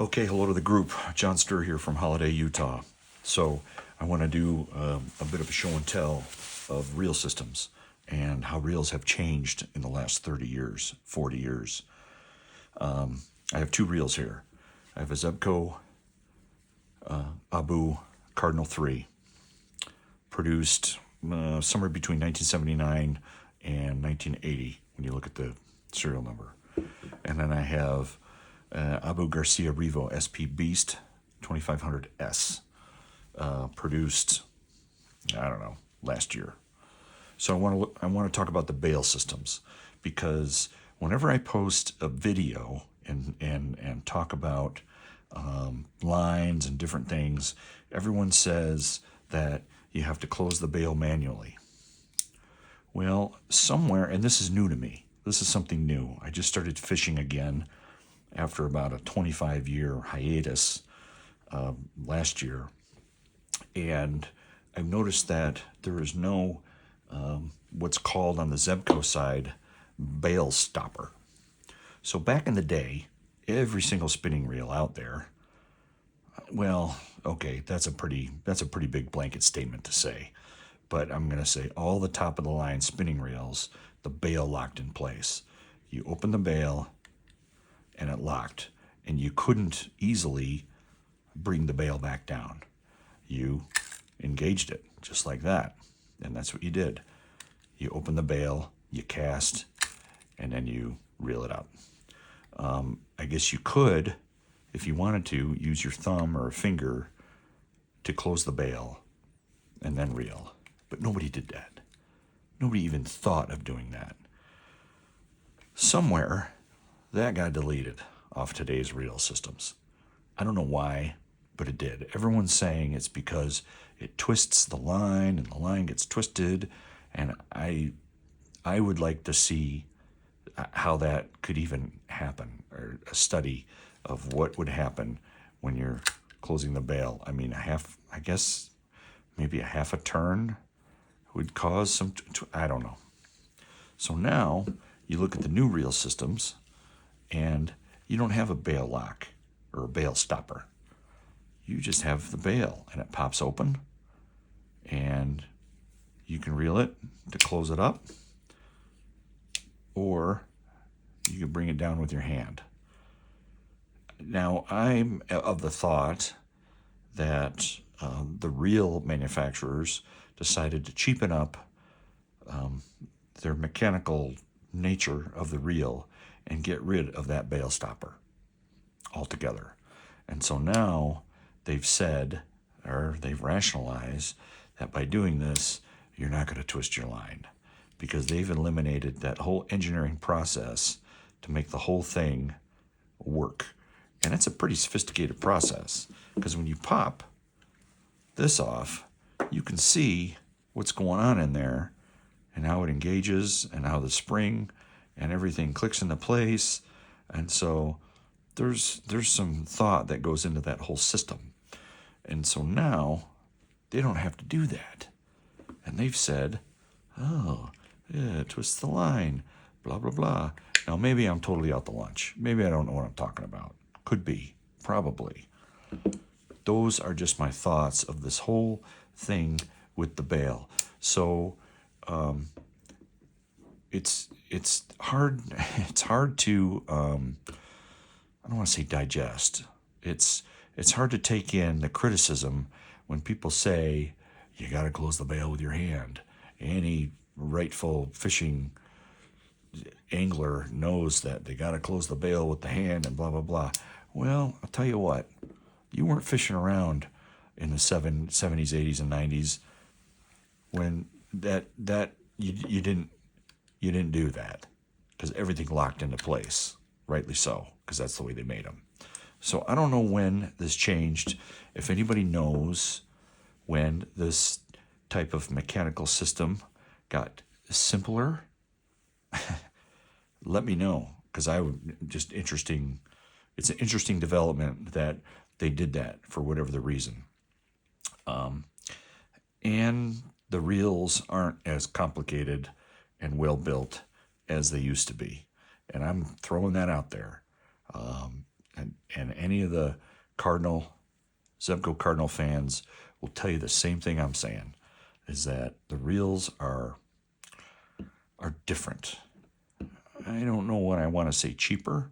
Okay, hello to the group. John Sturr here from Holiday, Utah. So I want to do a bit of a show and tell of reel systems and how reels have changed in the last 30 years, 40 years. I have two reels here. I have a Zebco Cardinal 3, produced somewhere between 1979 and 1980 when you look at the serial number. And then I have Garcia Revo SP Beast 2500S, produced, I don't know, last year. So I want to talk about the bail systems, because whenever I post a video and talk about lines and different things, everyone says that you have to close the bail manually. Well, somewhere, and this is new to me, this is something new. I just started fishing again after about a 25-year hiatus last year. And I've noticed that there is no, what's called on the Zebco side, bail stopper. So back in the day, every single spinning reel out there, well, okay, that's a pretty big blanket statement to say. But I'm going to say all the top of the line spinning reels, the bail locked in place. You open the bail, and it locked, and you couldn't easily bring the bail back down. You engaged it just like that, and that's what you did. You open the bail, you cast, and then you reel it up. I guess you could, if you wanted to, use your thumb or a finger to close the bail and then reel, but nobody did that. Nobody even thought of doing that. Somewhere that got deleted off today's reel systems. I don't know why, but it did. Everyone's saying it's because it twists the line and the line gets twisted, and I would like to see how that could even happen, or a study of what would happen when you're closing the bail. I mean, I guess maybe a half a turn would cause some, I don't know. So now you look at the new reel systems, and you don't have a bail lock or a bail stopper. You just have the bail, and it pops open, and you can reel it to close it up, or you can bring it down with your hand. Now, I'm of the thought that the reel manufacturers decided to cheapen up their mechanical nature of the reel and get rid of that bail stopper altogether. And so now they've said, or they've rationalized, that by doing this, you're not going to twist your line, because they've eliminated that whole engineering process to make the whole thing work. And it's a pretty sophisticated process, because when you pop this off, you can see what's going on in there and how it engages and how the spring and everything clicks into place. And so there's some thought that goes into that whole system. And so now they don't have to do that. And they've said, oh, yeah, twist the line, blah, blah, blah. Now, maybe I'm totally out to lunch. Maybe I don't know what I'm talking about. Could be, probably. Those are just my thoughts of this whole thing with the bail. So it's hard to I don't want to say digest. It's hard to take in the criticism when people say you got to close the bail with your hand. Any rightful fishing angler knows that they got to close the bail with the hand and blah blah blah. Well, I'll tell you what, you weren't fishing around in the 70s, 80s, and 90s when you didn't do that, because everything locked into place, rightly so, because that's the way they made them. So I don't know when this changed. If anybody knows when this type of mechanical system got simpler, let me know, because I would just interesting. It's an interesting development that they did that for whatever the reason. And the reels aren't as complicated and well built as they used to be, and I'm throwing that out there. And And any of the Zebco Cardinal fans will tell you the same thing I'm saying, is that the reels are different. I don't know what I want to say cheaper,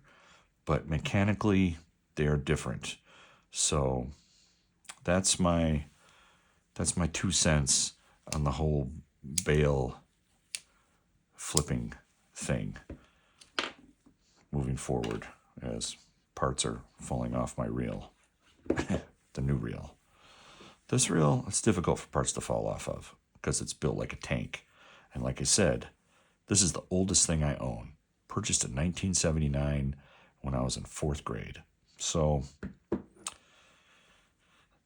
but mechanically they're different. So that's my 2 cents on the whole bale flipping thing moving forward as parts are falling off my reel. The new reel. This reel, it's difficult for parts to fall off of because it's built like a tank. And like I said, this is the oldest thing I own. Purchased in 1979 when I was in 4th grade. So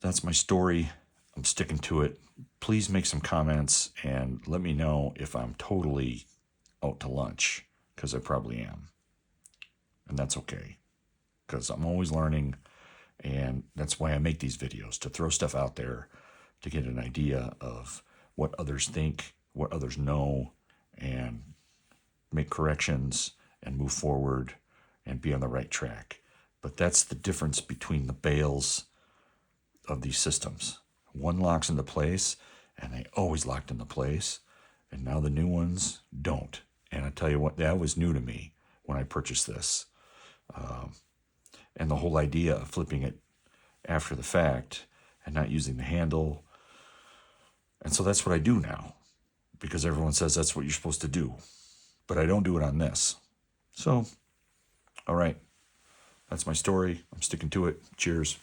that's my story. I'm sticking to it. Please make some comments and let me know if I'm totally out to lunch, because I probably am. And that's okay, because I'm always learning, and that's why I make these videos, to throw stuff out there, to get an idea of what others think, what others know, and make corrections and move forward and be on the right track. But that's the difference between the bales of these systems. One locks into place, and they always locked into place, and now the new ones don't. And I tell you what, that was new to me when I purchased this. And the whole idea of flipping it after the fact and not using the handle. And so that's what I do now, because everyone says that's what you're supposed to do. But I don't do it on this. So, all right. That's my story. I'm sticking to it. Cheers.